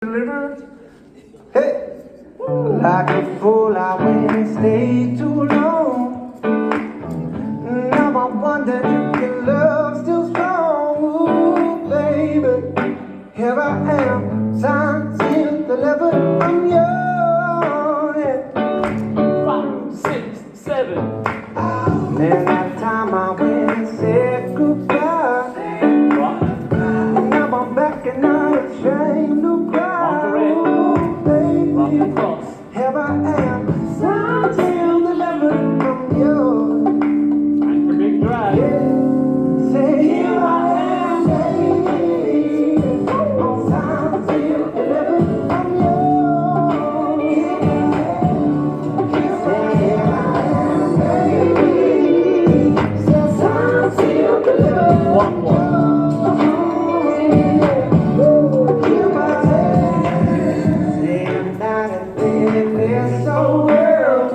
Hey, like a fool, I went and stayed too long. Now I wonder if your love's still strong. Ooh, baby, here I am, signed, sealed, delivered. I'm yours. 5, 6, 7. And that time I went and said goodbye. Now I'm back and not ashamed to cry. Ooh, baby, here I am, signed, sealed, delivered. I'm yours. Anchor Big Drive. Say here I am, baby. I'm signed, sealed, delivered. I'm yours. Say here I am, baby. Say signed, sealed, delivered. One more. Hear my tale. Say I'm not in this old world.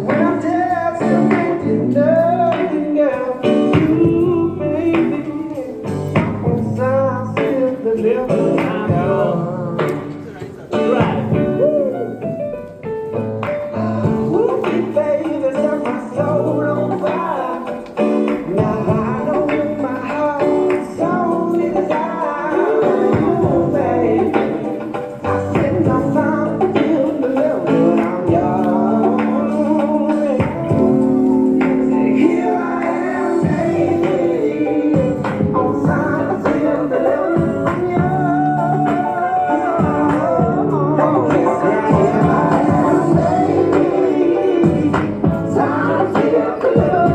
When I'm dead, still thinking nothing else. You, baby, I'm signed, sealed, delivered. I'm yours. Drive. Ooh, baby, set my soul on fire. Now I know in my heart it's only desire. Ooh, baby, I said I'm signed, sealed, delivered. I'm yours. Say here I am, baby. I'm signed, sealed, delivered. I'm yours. Say here I am, baby. Signed, sealed, delivered.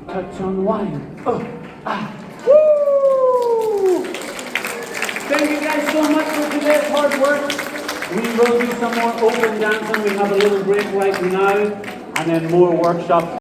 Touch on wine. Woo! Thank you guys so much for today's hard work. We will do some more open dancing. We have a little break right now, and then more workshops.